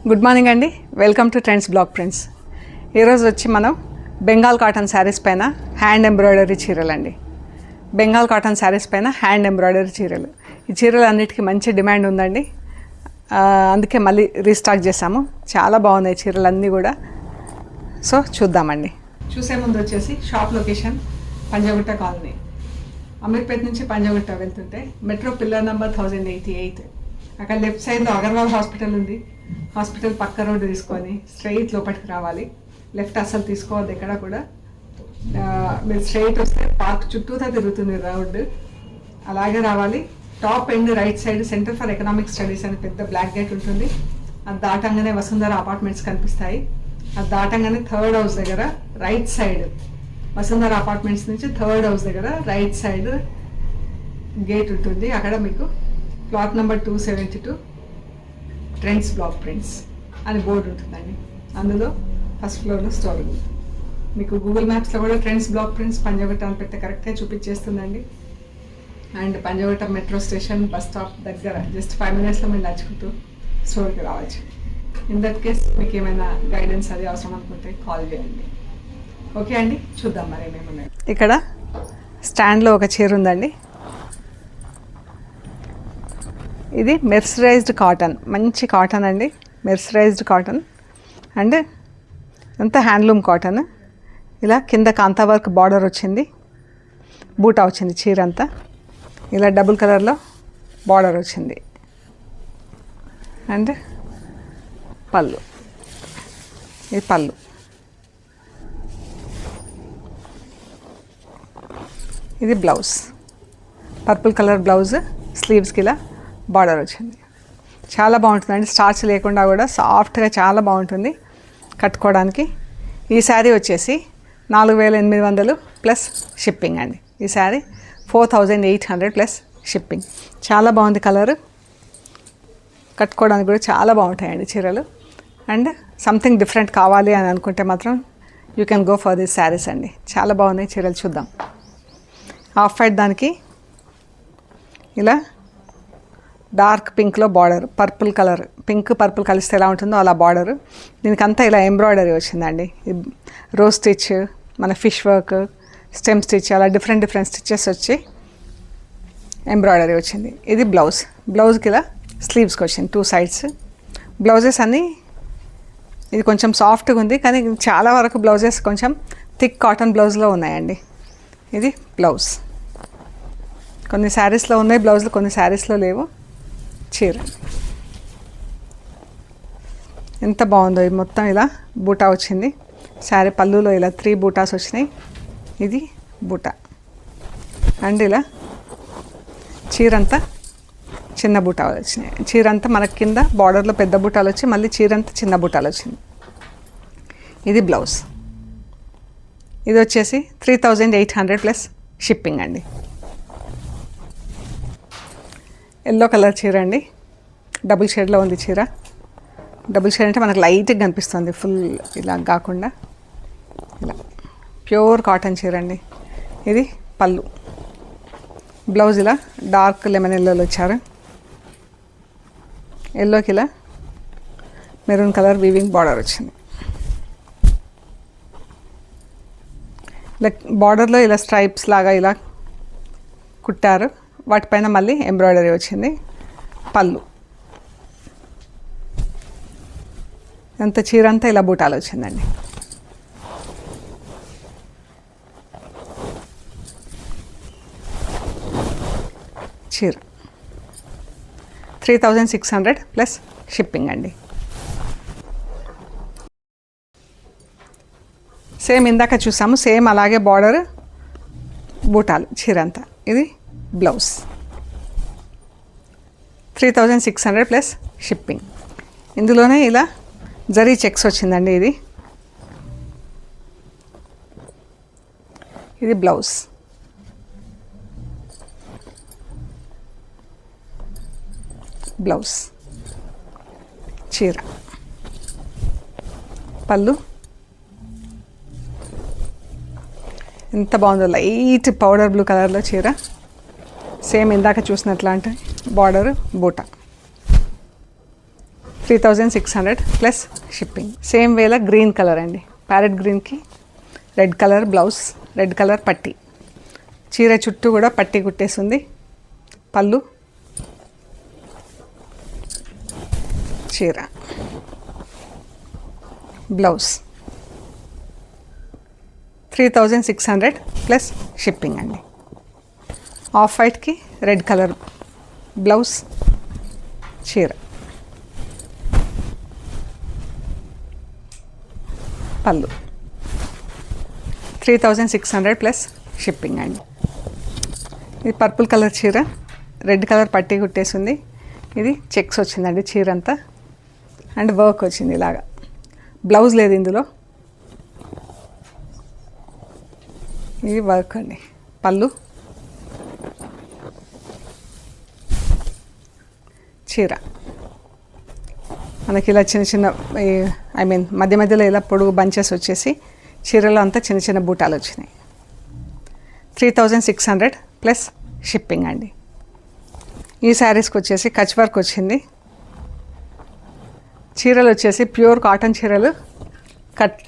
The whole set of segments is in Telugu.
గుడ్ మార్నింగ్ అండి. Welcome to trends blog friends. ఈరోజు వచ్చి మనం బెంగాల్ కాటన్ శారీస్ పైన హ్యాండ్ ఎంబ్రాయిడరీ చీరలు అండి. బెంగాల్ కాటన్ శారీస్ పైన హ్యాండ్ ఎంబ్రాయిడరీ చీరలు. ఈ చీరలు అన్నిటికీ మంచి డిమాండ్ ఉందండి. అందుకే మళ్ళీ రీస్టాక్ చేసాము. చాలా బాగున్నాయి చీరలు అన్నీ కూడా. సో చూద్దామండి. చూసే ముందు వచ్చేసి shop location Panjagutta colony, Ameerpet నుంచి పంజాగుట్ట వెళ్తుంటే మెట్రో పిల్లర్ నెంబర్ 1088. అక్కడ లెఫ్ట్ సైడ్లో అగర్వాల్ హాస్పిటల్ ఉంది. హాస్పిటల్ పక్క రోడ్డు తీసుకొని స్ట్రైట్ లోపలికి రావాలి. లెఫ్ట్ అసలు తీసుకోవద్దు ఎక్కడ కూడా. మీరు స్ట్రైట్ వస్తే పార్క్ చుట్టూతా తిరుగుతుంది రోడ్డు. అలాగే రావాలి. Top end right side centre for economic studies అని పెద్ద బ్లాక్ గేట్ ఉంటుంది. అది దాటంగానే వసుంధర అపార్ట్మెంట్స్ కనిపిస్తాయి. అది దాటంగానే థర్డ్ హౌస్ దగ్గర రైట్ సైడ్, వసుంధర అపార్ట్మెంట్స్ నుంచి థర్డ్ హౌస్ దగ్గర రైట్ సైడ్ గేట్ ఉంటుంది. అక్కడ మీకు plot number 272 trends block prints అని బోర్డు ఉంటుందండి. అందులో ఫస్ట్ ఫ్లోర్లో స్టోర్ ఉంది. మీకు గూగుల్ మ్యాప్స్లో కూడా ట్రెండ్స్ బ్లాక్ ప్రింట్స్ పంజాగుట్ట అని పెడితే కరెక్ట్గా చూపించేస్తుందండి. And Panjagutta metro station bus stop దగ్గర జస్ట్ 5 minutesలో మీరు నడుచుకుంటూ స్టోర్కి రావచ్చు. ఇన్ దట్ కేస్ మీకు ఏమైనా గైడెన్స్ అది అవసరం అనుకుంటే కాల్ చేయండి. ఓకే అండి, చూద్దాం మరి ఏమేమి. ఇక్కడ స్టాండ్లో ఒక చీర ఉందండి. ఇది మెర్సరైజ్డ్ కాటన్, మంచి కాటన్ అండి. మెర్సరైజ్డ్ కాటన్ అండ్ అంతా హ్యాండ్లూమ్ కాటన్. ఇలా కింద కాంతా వర్క్ బార్డర్ వచ్చింది, బూటా వచ్చింది. చీర అంతా ఇలా డబుల్ కలర్లో బార్డర్ వచ్చింది. అండ్ పళ్ళు, ఇది పళ్ళు. ఇది బ్లౌజ్, పర్పుల్ కలర్ బ్లౌజ్, స్లీవ్స్కి ఇలా బార్డర్ వచ్చింది. చాలా బాగుంటుందండి. స్టార్చ్ లేకుండా కూడా సాఫ్ట్గా చాలా బాగుంటుంది కట్టుకోవడానికి. ఈ శారీ వచ్చేసి 4800 ప్లస్ షిప్పింగ్ అండి. ఈ శారీ 4800 ప్లస్ షిప్పింగ్. చాలా బాగుంది కలర్. కట్టుకోవడానికి కూడా చాలా బాగుంటాయండి చీరలు. అండ్ సంథింగ్ డిఫరెంట్ కావాలి అని అనుకుంటే మాత్రం you can go for these saris అండి. చాలా బాగున్నాయి చీరలు. చూద్దాం. ఆఫ్ వైట్ దానికి ఇలా డార్క్ పింక్లో border, purple colour, pink purple కలిస్తే ఎలా ఉంటుందో అలా బార్డర్. దీనికంతా ఇలా ఎంబ్రాయిడరీ వచ్చిందండి. రోజ్ స్టిచ్, మన ఫిష్ వర్క్, స్టెమ్ స్టిచ్, అలా డిఫరెంట్ స్టిచెస్ వచ్చి ఎంబ్రాయిడరీ వచ్చింది. ఇది బ్లౌజ్. బ్లౌజ్కి ఇలా స్లీవ్స్కి వచ్చింది 2 sides. బ్లౌజెస్ అన్నీ ఇది కొంచెం సాఫ్ట్గా ఉంది, కానీ చాలా వరకు బ్లౌజెస్ కొంచెం థిక్ కాటన్ బ్లౌజ్లో ఉన్నాయండి. ఇది బ్లౌజ్. కొన్ని శారీస్లో ఉన్నాయి బ్లౌజులు, కొన్ని శారీస్లో లేవు. చీర ఎంత బాగుందో. ఇది మొత్తం ఇలా బూటా వచ్చింది. శారీ పళ్ళులో ఇలా 3 బూటాస్ వచ్చినాయి. ఇది బూటా. అండ్ ఇలా చీరంతా చిన్న బూటాలు వచ్చినాయి. చీరంతా మనకి కింద బార్డర్లో పెద్ద బూటాలు వచ్చి మళ్ళీ చీరంతా చిన్న బూటాలు వచ్చింది. ఇది బ్లౌజ్. ఇది వచ్చేసి 3800 ప్లస్ షిప్పింగ్ అండి. ఎల్లో కలర్ చీర అండి. డబుల్ షేడ్లో ఉంది చీర. డబుల్ షేడ్ అంటే మనకు లైట్గా కనిపిస్తుంది, ఫుల్ ఇలా కాకుండా. ఇలా ప్యూర్ కాటన్ చీర అండి. ఇది పళ్ళు. బ్లౌజ్ ఇలా డార్క్ లెమన్ ఎల్లోలో వచ్చారు. ఎల్లోకి ఇలా మెరూన్ కలర్ వీవింగ్ బార్డర్ వచ్చింది. ఇలా బార్డర్లో ఇలా స్ట్రైప్స్ లాగా ఇలా కుట్టారు. వాటిపైన మళ్ళీ ఎంబ్రాయిడరీ వచ్చింది. పళ్ళు అంత చీర అంతా ఇలా బూటాలు వచ్చిందండి. చీర 3600 ప్లస్ షిప్పింగ్ అండి. సేమ్ ఇందాక చూసాము, సేమ్ అలాగే బార్డర్, బూటాలు, చీర అంతా. ఇది బ్లౌజ్ 3600 ప్లస్ షిప్పింగ్. ఇందులోనే ఇలా జరీ చెక్స్ వచ్చిందండి. ఇది బ్లౌజ్. బ్లౌజ్, చీర, పళ్ళు. ఎంత బాగుందో, లైట్ పౌడర్ బ్లూ కలర్లో చీర. సేమ్ ఇందాక చూసినట్లాంటి బార్డర్ బూటా. 3600 ప్లస్ షిప్పింగ్. సేమ్ వేలా గ్రీన్ కలర్ అండి, ప్యారెట్ గ్రీన్కి red colour blouse, red colour పట్టీ. చీర చుట్టూ కూడా పట్టీ కుట్టేసింది. పళ్ళు, చీర, బ్లౌజ్ 3600 ప్లస్ షిప్పింగ్ అండి. ఆఫ్ వైట్కి రెడ్ కలర్ బ్లౌజ్, చీర, పళ్ళు 3600 ప్లస్ షిప్పింగ్ అండి. ఇది పర్పుల్ కలర్ చీర, రెడ్ కలర్ పట్టీ కుట్టేసింది. ఇది చెక్స్ వచ్చిందండి చీర అంతా, అండ్ వర్క్ వచ్చింది ఇలాగా. బ్లౌజ్ లేదు ఇందులో. ఇది వర్క్ అండి. పళ్ళు, చీర. మనకి ఇలా చిన్న చిన్న మధ్య మధ్యలో ఇలా పొడుగు బంచెస్ వచ్చేసి చీరలో అంతా చిన్న చిన్న బూటాలు వచ్చినాయి. 3600 ప్లస్ షిప్పింగ్ అండి. ఈ శారీస్కి వచ్చేసి కచ్ వర్క్ వచ్చింది. చీరలు వచ్చేసి ప్యూర్ కాటన్ చీరలు, కట్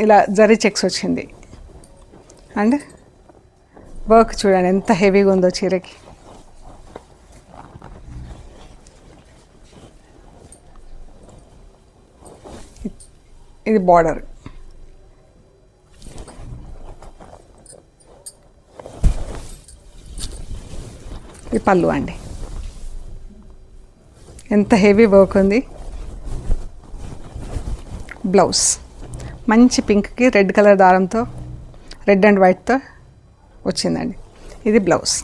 ఇలా జరీ చెక్స్ వచ్చింది. అండ్ వర్క్ చూడండి ఎంత హెవీగా ఉందో చీరకి. ఇది బార్డర్. ఇది పళ్ళు అండి. ఎంత హెవీ వర్క్ ఉంది. బ్లౌజ్ మంచి పింక్కి రెడ్ కలర్ దారంతో, రెడ్ అండ్ వైట్తో వచ్చిందండి. ఇది బ్లౌజ్.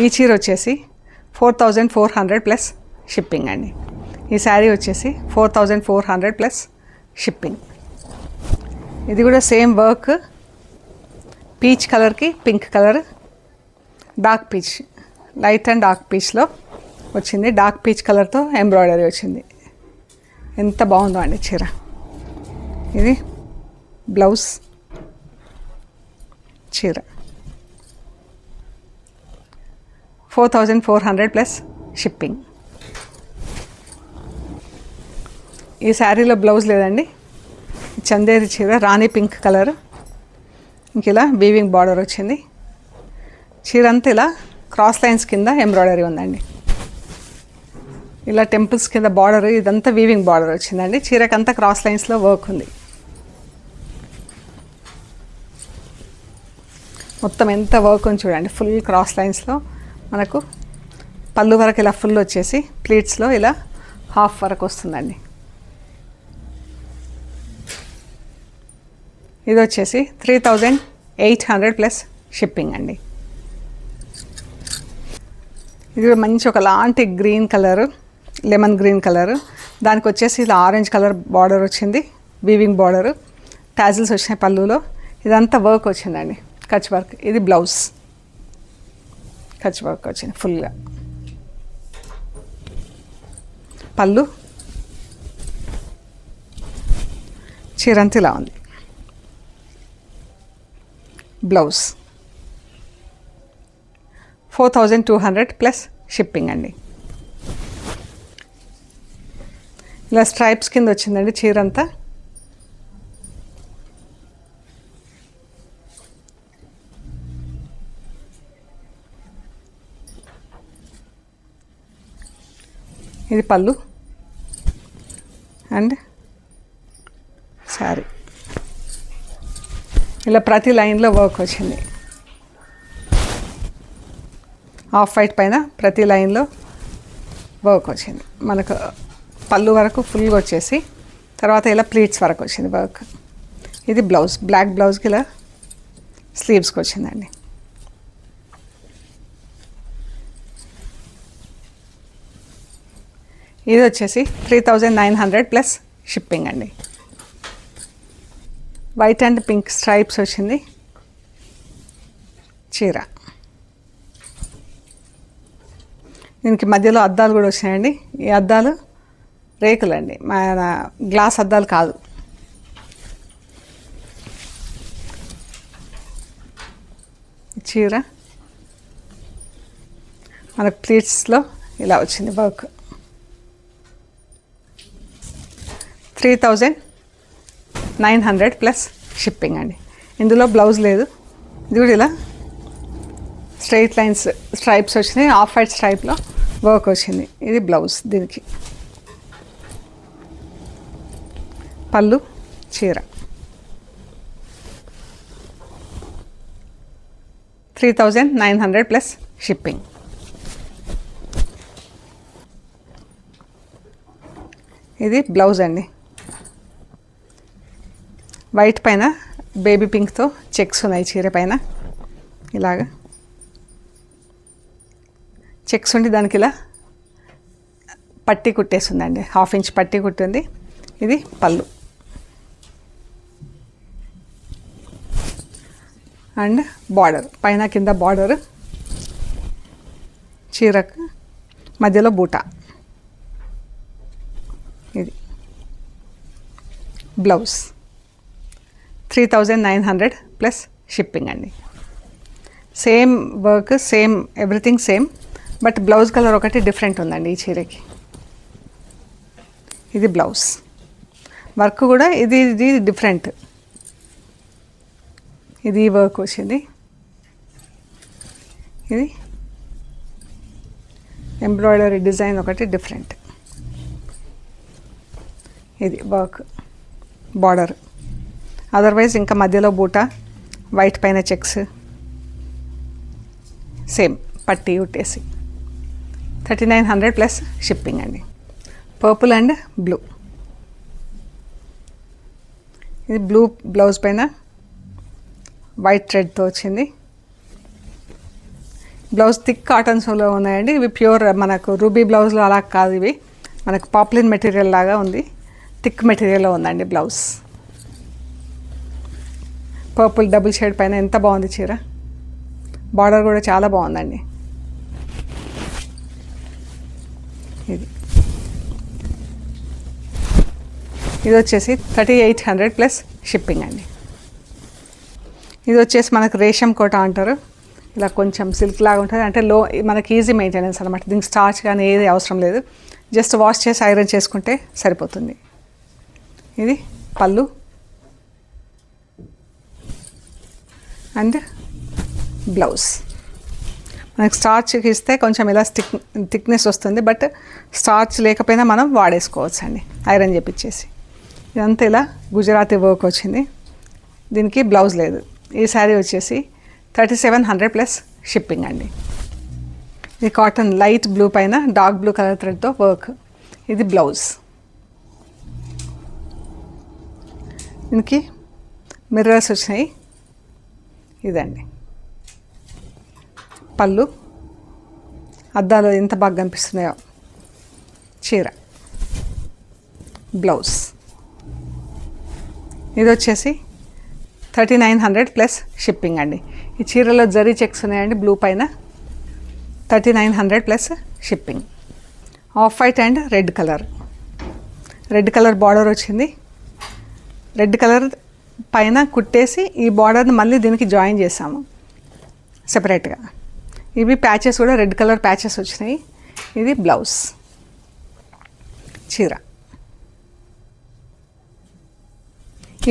ఈ చీర వచ్చేసి 4400 ప్లస్ షిప్పింగ్ అండి. ఈ శారీ వచ్చేసి 4400 ప్లస్ షిప్పింగ్. ఇది కూడా సేమ్ వర్క్, పీచ్ కలర్కి pink colour, dark peach, light and dark పీచ్లో వచ్చింది. డార్క్ పీచ్ కలర్తో ఎంబ్రాయిడరీ వచ్చింది. ఎంత బాగుందో అండి చీర. ఇది బ్లౌజ్, చీర 4400 ప్లస్ షిప్పింగ్. ఈ శారీలో బ్లౌజ్ లేదండి. చందేరి చీర, రాణి పింక్ కలర్, ఇంక ఇలా వీవింగ్ బార్డర్ వచ్చింది. చీర అంతా ఇలా క్రాస్ లైన్స్ కింద ఎంబ్రాయిడరీ ఉందండి. ఇలా టెంపుల్స్ కింద బార్డర్, ఇదంతా వీవింగ్ బార్డర్ వచ్చిందండి. చీరకంతా క్రాస్ లైన్స్లో వర్క్ ఉంది. మొత్తం ఎంత వర్క్ ఉంది చూడండి. ఫుల్ క్రాస్ లైన్స్లో మనకు పళ్ళు వరకు ఇలా ఫుల్ వచ్చేసి ప్లీట్స్లో ఇలా హాఫ్ వరకు వస్తుందండి. ఇది వచ్చేసి 3800 ప్లస్ షిప్పింగ్ అండి. ఇది మంచి ఒక లాంటి green colour, lemon green colour, దానికి వచ్చేసి ఇలా ఆరెంజ్ కలర్ బార్డర్ వచ్చింది, వీవింగ్ బార్డరు, టాజిల్స్ వచ్చినాయి పళ్ళులో. ఇదంతా వర్క్ వచ్చిందండి, కచ్ వర్క్. ఇది బ్లౌజ్, కచ్ వర్క్ వచ్చింది ఫుల్గా. పళ్ళు, చీరంతా ఇలా ఉంది. బ్లౌజ్ 4200 ప్లస్ షిప్పింగ్ అండి. ఇలా స్ట్రైప్స్ కింద వచ్చిందండి చీరంతా. ఇది పళ్ళు అండ్ శారీ. ఇలా ప్రతి లైన్లో వర్క్ వచ్చింది. ఆఫ్ వైట్ పైన ప్రతి లైన్లో వర్క్ వచ్చింది. మనకు పళ్ళు వరకు ఫుల్గా వచ్చేసి తర్వాత ఇలా ప్లీట్స్ వరకు వచ్చింది వర్క్. ఇది బ్లౌజ్, బ్లాక్ బ్లౌజ్కి ఇలా స్లీవ్స్కి వచ్చిందండి. ఇది వచ్చేసి 3900 ప్లస్ షిప్పింగ్ అండి. వైట్ అండ్ పింక్ స్ట్రైప్స్ వచ్చింది చీర. దీనికి మధ్యలో అద్దాలు కూడా వచ్చినాయండి. ఈ అద్దాలు రేకులండి, మన గ్లాస్ అద్దాలు కాదు. చీర మనకు ప్లీట్స్లో ఇలా వచ్చింది వర్క్. 3900 ప్లస్ షిప్పింగ్ అండి. ఇందులో బ్లౌజ్ లేదు. ఇది కూడా ఇలా స్ట్రైట్ లైన్స్ స్ట్రైప్స్ వచ్చినాయి, ఆఫ్ వైట్ స్ట్రైప్లో వర్క్ వచ్చింది. ఇది బ్లౌజ్. దీనికి పళ్ళు చీర 3900 ప్లస్ షిప్పింగ్. ఇది బ్లౌజ్ అండి. వైట్ పైన బేబీ పింక్తో చెక్స్ ఉన్నాయి. చీర పైన ఇలాగా చెక్స్ ఉండి దానికి ఇలా పట్టీ కుట్టేస్తుందండి. 1/2 ఇంచ్ పట్టీ కుట్టింది. ఇది పళ్ళు అండ్ బార్డర్, పైన కింద బార్డర్, చీరకు మధ్యలో బూటా. ఇది బ్లౌజ్ 3900 ప్లస్ షిప్పింగ్ అండి. Same work, same everything same, but blouse colour ఒకటి డిఫరెంట్ ఉందండి ఈ చీరకి. ఇది బ్లౌజ్ వర్క్ కూడా ఇది డిఫరెంట్. ఇది వర్క్ వచ్చింది. ఇది ఎంబ్రాయిడరీ డిజైన్ ఒకటి డిఫరెంట్. ఇది వర్క్ బార్డర్, అదర్వైజ్ ఇంకా మధ్యలో బూటా, వైట్ పైన చెక్స్, సేమ్ పట్టీ ఉట్టేసి 3900 ప్లస్ షిప్పింగ్ అండి. Purple and blue. ఇది బ్లూ బ్లౌజ్ పైన వైట్ థ్రెడ్తో వచ్చింది. బ్లౌజ్ థిక్ కాటన్స్లో ఉన్నాయండి. ఇవి ప్యూర్ మనకు రూబీ బ్లౌజ్లో అలా కాదు, ఇవి మనకు పాప్లిన్ మెటీరియల్ లాగా ఉంది. థిక్ మెటీరియల్లో ఉందండి బ్లౌజ్. పర్పుల్ డబుల్ షేడ్ పైన ఎంత బాగుంది చీర. బార్డర్ కూడా చాలా బాగుందండి. ఇది వచ్చేసి 3800 ప్లస్ షిప్పింగ్ అండి. ఇది వచ్చేసి మనకు రేషం కోట అంటారు. ఇలా కొంచెం సిల్క్ లాగా ఉంటుంది, అంటే మనకి ఈజీ మెయింటెనెన్స్ అనమాట. దీనికి స్టార్చ్ కానీ ఏది అవసరం లేదు, జస్ట్ వాష్ చేసి ఐరన్ చేసుకుంటే సరిపోతుంది. ఇది పళ్ళు అండ్ బ్లౌజ్. మనకి స్టార్చ్కి ఇస్తే కొంచెం ఇలా థిక్నెస్ వస్తుంది, బట్ స్టార్చ్ లేకపోయినా మనం వాడేసుకోవచ్చు అండి ఐరన్ చేపించేసి. ఇదంతా ఇలా గుజరాతీ వర్క్ వచ్చింది. దీనికి బ్లౌజ్ లేదు. ఈ శారీ వచ్చేసి 3700 ప్లస్ షిప్పింగ్ అండి. ఇది కాటన్ లైట్ బ్లూ పైన డార్క్ బ్లూ కలర్ థ్రెడ్తో వర్క్. ఇది బ్లౌజ్. దీనికి మిర్రర్స్ వచ్చినాయి. ఇదండి పళ్ళు, అద్దాలు ఎంత బాగా కనిపిస్తున్నాయో. చీర బ్లౌజ్. ఇది వచ్చేసి 3900 ప్లస్ షిప్పింగ్ అండి. ఈ చీరలో జరీ చెక్స్ ఉన్నాయండి బ్లూ పైన. 3900 plus shipping. Off white and red colour. Red colour border వచ్చింది. రెడ్ కలర్ పైన కుట్టేసి ఈ బార్డర్ని మళ్ళీ దీనికి జాయిన్ చేసాము సెపరేట్గా. ఇవి ప్యాచెస్ కూడా రెడ్ కలర్ ప్యాచెస్ వచ్చినాయి. ఇది బ్లౌజ్. చీర.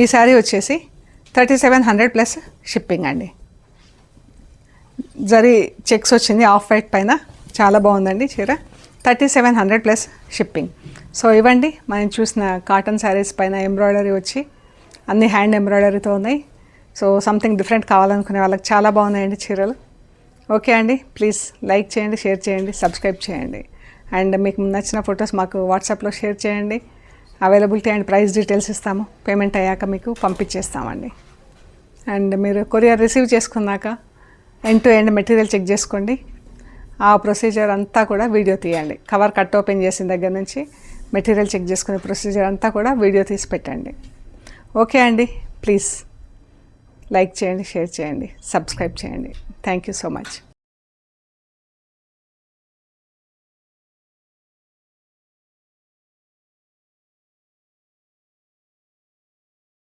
ఈ శారీ వచ్చేసి 3700 ప్లస్ షిప్పింగ్ అండి. జరీ చెక్స్ వచ్చింది ఆఫ్ వైట్ పైన, చాలా బాగుందండి చీర. 3700 ప్లస్ షిప్పింగ్. సో ఇవ్వండి మనం చూసిన కాటన్ శారీస్ పైన ఎంబ్రాయిడరీ వచ్చి అన్ని హ్యాండ్ ఎంబ్రాయిడరీతో ఉన్నాయి. సో సంథింగ్ డిఫరెంట్ కావాలనుకునే వాళ్ళకి చాలా బాగున్నాయండి చీరలు. ఓకే అండి, ప్లీజ్ లైక్ చేయండి, షేర్ చేయండి, సబ్స్క్రైబ్ చేయండి. అండ్ మీకు నచ్చిన ఫొటోస్ మాకు వాట్సాప్లో షేర్ చేయండి. అవైలబిలిటీ అండ్ ప్రైస్ డీటెయిల్స్ ఇస్తాము. పేమెంట్ అయ్యాక మీకు పంపించేస్తామండి. అండ్ మీరు కొరియర్ రిసీవ్ చేసుకున్నాక end to end material check చేసుకోండి. ఆ ప్రొసీజర్ అంతా కూడా వీడియో తీయండి. కవర్ కట్ ఓపెన్ చేసిన దగ్గర నుంచి మెటీరియల్ చెక్ చేసుకునే ప్రొసీజర్ అంతా కూడా వీడియో తీసి పెట్టండి. ఓకే అండి, ప్లీజ్ లైక్ చేయండి, షేర్ చేయండి, సబ్స్క్రైబ్ చేయండి. Thank you so much.